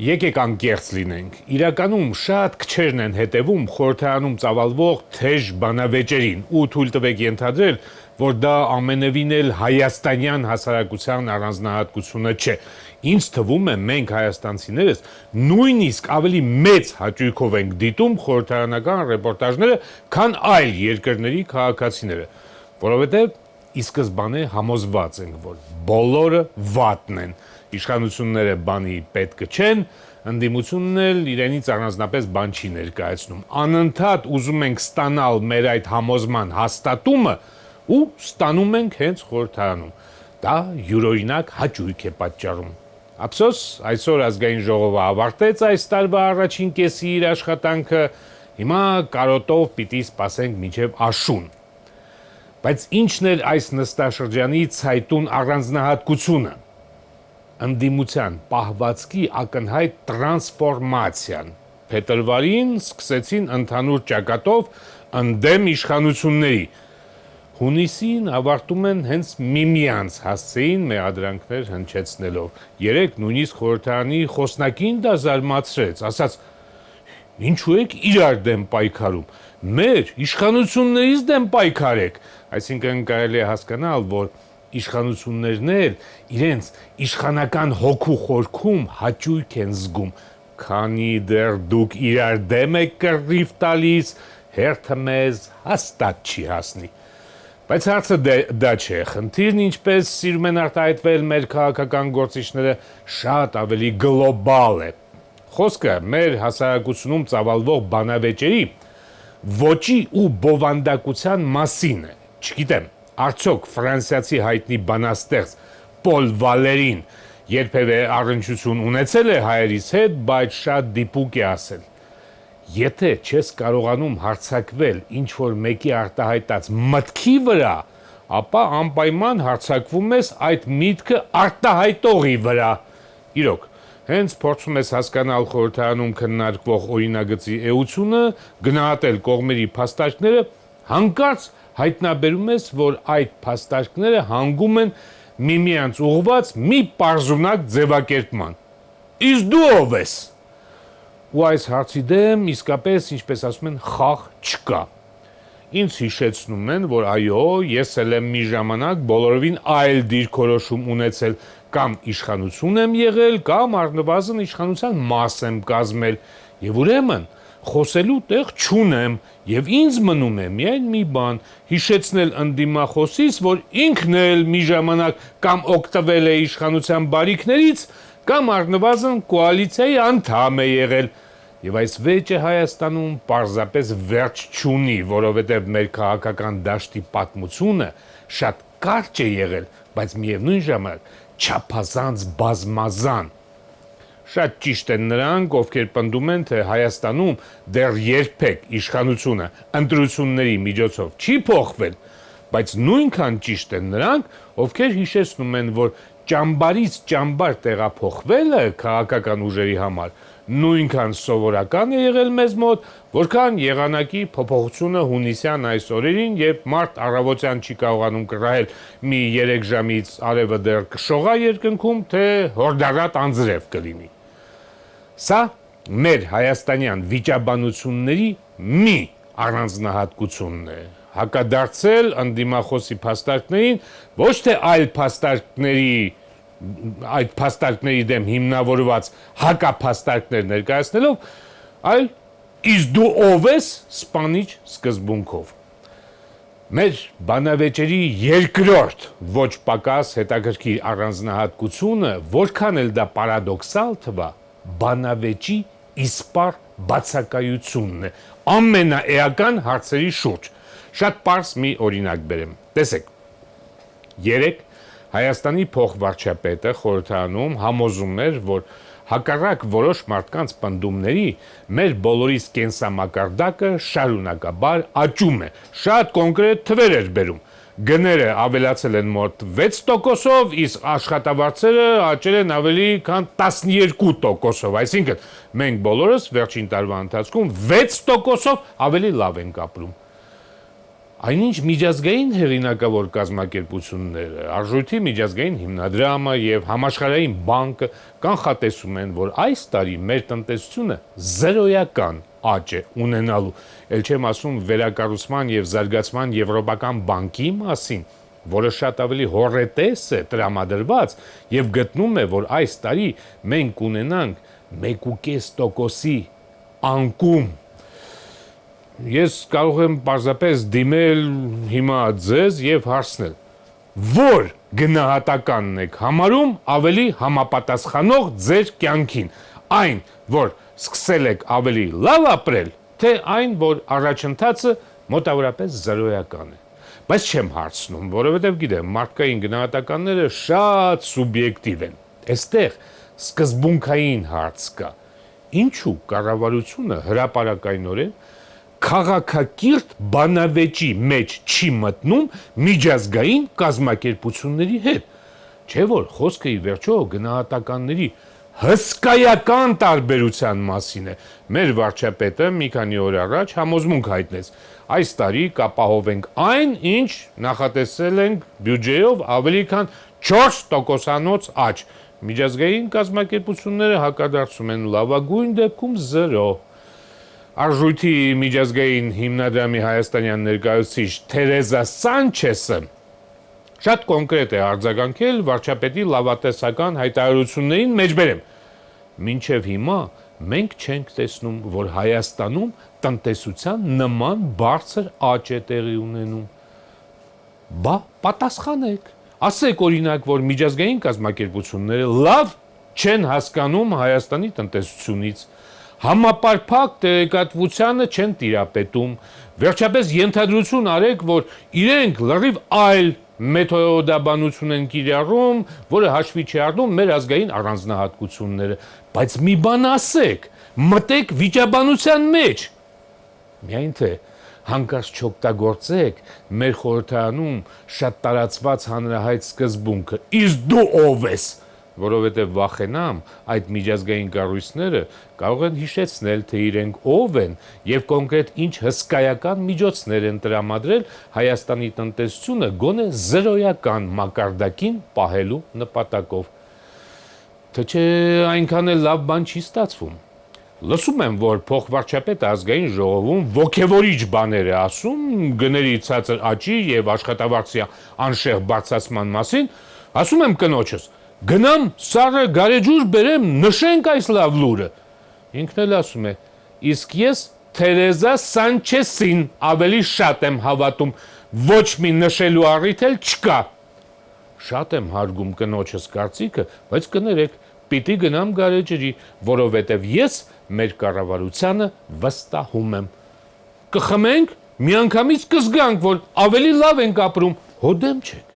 Եկեք անկեղծ լինենք, իրականում շատ քչերն են հետևում խորհրդարանում ծավալվող թեժ բանավեճերին ու թույլ տվեք ենթադրել, որ դա ամենևին էլ հայաստանյան հասարակության առանձնահատկությունը չէ։ Ինձ թվում է մենք հայաստանցիներս նույնիսկ ավելի մեծ հաճույքով ենք դիտում խորհրդարանական ռեպորտաժները, քան այլ երկրների քաղաքացիները, որովհետև ի սկզբանե համոզված ենք, որ բոլորը վատն են, իշխանությունները բանի պետքը չեն, ընդդիմությունն էլ իրենից առանձնապես բան չի ներկայացնում։ Անընդհատ ուզում ենք ստանալ մեր այդ համոզման հաստատումը ու ստանում ենք հենց խորհրդարանում։ Դա յուրօրինակ հաճույք է պատճառում։ Ափսոս, այսօր ազգային ժողովը ավարտեց այս տարվա առաջին կեսի իր աշխատանքը, հիմա կարոտով պիտի սպասենք մինչև աշուն։ Բայց ինչն էր այս նստաշրջանի ցայտուն առանձնահատկությունը։ Ընդդիմության պահվածքի ակնհայտ տրանսֆորմացիան։ Փետրվարին սկսեցին ընդհանուր ճակատով ընդդեմ իշխանությունների։ Հունիսին ավարտում են հենց միմյանց հասցեին մեղադրանքներ հնչեցնելով։ Երեկ նույնիսկ խորհրդարանի խոսնակին դա զարմացրեց, ասաց. Ինչու եք իրար դեմ պայքարում, մեր իշխանություններից դեմ պայքարեք, այսինքն կարելի է հասկանալ, որ իշխանություններն էլ իրենց իշխանական հոգու խորքում հաճույք են զգում, քանի դեռ դուք իրար դեմ եք կռիվ տալիս, հերթը մեզ հաստատ չի հասնի։ Բայց հարցը դա չէ, խնդիրն ինչպես սիրում են արտահայտվել մեր քաղաքական գործիչները, շատ ավելի գլոբալ է։ Խոսքը մեր հասարակությունում ծավալվող բանավեճերի ոճի ու բովանդակության մասին է։ Չգիտեմ, արդյոք ֆրանսիացի հայտնի բանաստեղծ Պոլ Վալերին երբևէ առնչություն ունեցել է հայերիս հետ, բայց շատ դիպուկ է ասել. Եթե չես կարողանում հարձակվել ինչ-որ մեկի արտահայտած մտքի վրա, ապա անպայման հարձակվում ես այդ միտքը արտահայտողի վրա։ Իրոք, հենց փորձում ես հասկանալ խորհրդարանում քննարկվող օրինագծի էությունը, գնահատել կողմերի փաստարկները, հանկարծ հայտնաբերում ես, որ այդ փաստարկները հանգում են միմյանց ուղղված մի պարզունակ ձևակերպման։ Իսկ դու ով ես։ Ու այս հարցի դեմ իսկապես, ինչպես ասում են, խաղ չկա։ Ինձ հիշեցնում են, որ այո, ես էլ եմ մի ժամանակ բոլորովին այլ դիրքորոշում ունեցել, կամ իշխանություն եմ եղել, կամ առնվազն իշխանության մաս եմ կազմել, եւ ուրեմն խոսելու տեղ չունեմ, եւ ինձ մնում է միայն մի բան, հիշեցնել ընդդիմախոսից, որ ինքն էլ մի ժամանակ կամ օգտվել է իշխանության բարիքներից, կամ առնվազն կոալիցիայի անդամ է եղել, եւ այս վեճը Հայաստանում պարզապես վերջ չունի, որովհետեւ մեր քաղաքական դաշտի պատմությունը շատ կարճ է եղել, բայց միևնույն ժամանակ չափազանց բազմազան։ Շատ ճիշտ են նրանք, ովքեր պնդում են, թե Հայաստանում դեռ երբեք իշխանությունը ընտրությունների միջոցով չի փոխվել, բայց նույնքան ճիշտ են նրանք, ովքեր հիշեցնում են, որ ճամբարից ճամբար տեղափոխվելը քաղաքական ուժերի համար նույնքան սովորական է եղել մեզ մոտ, որքան եղանակի փոփոխությունը հունիսյան այս օրերին, երբ մարդ առավոտյան չի կարողանում կռահել մի 3 ժամից արևը դեռ կշողա երկնքում, թե հորդառատ անձրև կլինի։ Սա մեր հայաստանյան վիճաբանությունների մի առանձնահատկությունն է, հակադարձել ընդդիմախոսի փաստարկներին, ոչ թե այդ փաստարկների դեմ հիմնավորված հակափաստարկներ ներկայացնելով, այլ իսկ դու ով ես սպանիչ սկզբունքով։ Մեր բանավեճերի երկրորդ ոչ պակաս հետաքրքիր առանձնահատկությունը, որքան էլ դա պարադոքսալ թվա, բանավեճի իսպառ բացակայությունն է ամենաէական հարցերի շուրջ։ Շատ պարզ մի օրինակ բերեմ։ Տեսեք, երեկ Հայաստանի փոխվարչապետը խորհրդարանում համոզում էր, որ հակառակ որոշ մարդկանց պնդումների մեր բոլորիս կենսամակարդակը շարունակաբար աճում է, շատ կոնկրետ թվեր էր բերում, գները ավելացել են մոտ 6%-ով, իսկ աշխատավարձերը աճել են ավելի քան 12%-ով, այսինքն մենք բոլորս վերջին տարվա ընթացքում 6%-ով ավելի լավ ենք ապրում։ Այնինչ միջազգային հեղինակավոր կազմակերպությունները, Արժույթի միջազգային հիմնադրամը եւ Համաշխարհային բանկը կանխատեսում են, որ այս տարի մեր տնտեսությունը զրոյական աճ է ունենալու։ Էլ չեմ ասում վերակառուցման եւ զարգացման եվրոպական բանկի մասին, որը շատ ավելի հոռետես է տրամադրված եւ գտնում է, որ այս տարի մենք կունենանք 1.5%-ի անկում։ Ես կարող եմ պարզապես դիմել հիմա ձեզ եւ հարցնել. որ գնահատականն եք համարում ավելի համապատասխանող ձեր կյանքին, այն, որ սկսել եք ավելի լավ ապրել, թե այն, որ առաջընթացը մոտավորապես զրոյական է։ Բայց չեմ հարցնում, որովհետև գիտեմ, մարդկային գնահատականները շատ սուբյեկտիվ են։ Այստեղ սկզբունքային հարց կա. ինչու կառավարությունը հրապարակայնորեն քաղաքակիրթ բանավեճի մեջ չի մտնում միջազգային կազմակերպությունների հետ, չէ՞ որ խոսքը ի վերջո գնահատականների հսկայական տարբերության մասին է։ Մեր վարչապետը մի քանի օր առաջ համոզմունք հայտնեց. այս տարի կապահովենք այն, ինչ նախատեսել ենք բյուջեով ավելի քան 4%-անոց աճ։ Միջազգային կազմակերպությունները հակադարձում են լավագույն դեպքում 0։ Արժույթի միջազգային հիմնադրամի հայաստանյան ներկայացուցիչ Թերեզա Սանչեսը շատ կոնկրետ է արձագանքել վարչապետի լավատեսական հայտարարություններին, մեջբերեմ. մինչև հիմա մենք չենք տեսնում, որ Հայաստանում տնտեսության նման բարձր աճ է տեղի ունենում։ Բա պատասխանեք, ասեք օրինակ, որ միջազգային կազմակերպությունները լավ չեն հասկանում Հայաստանի տնտեսությունից, համապարփակ տեղեկատվությանը չեն տիրապետում, վերջապես ենթադրություն արեք, որ իրենք լրիվ այլ մեթոդաբանություն են կիրառում, որը հաշվի չի առնում մեր ազգային առանձնահատկությունները, բայց մի բան ասեք, մտեք վիճաբանության մեջ։ Միայն թե հանկարծ չօգտագործեք մեր խորհրդարանում շատ տարածված հանրահայտ սկզբունքը՝ իսկ դու ով ես, որովհետև վախենամ այդ միջազգային կառույցները կարող են հիշեցնել, թե իրենք ով են եւ կոնկրետ ինչ հսկայական միջոցներ են տրամադրել Հայաստանի տնտեսությունը գոնե զրոյական մակարդակին պահելու նպատակով։ Թե չէ այնքան էլ լավ բան չի ստացվում։ Լսում եմ, որ փոխվարչապետը ազգային ժողովում ոգևորիչ բաներ է ասում գների ցածր աճի եւ աշխատավարձի անշեղ բարձրացման մասին, ասում եմ կնոջս. գնամ սառը գարեջուր բերեմ, նշենք այս լավ լուրը։ Ինքն էլ ասում է. իսկ ես Թերեզա Սանչեսին ավելի շատ եմ հավատում, ոչ մի նշելու առիթ էլ չկա։ Շատ եմ հարգում կնոջս կարծիքը, բայց կներեք, պիտի գնամ գարեջրի, որովհետև ես մեր կառավարությանը վստահում եմ։ Կխմենք, միանգամից կզգանք, որ ավելի լավ ենք ապրում, հո դեմ չեք։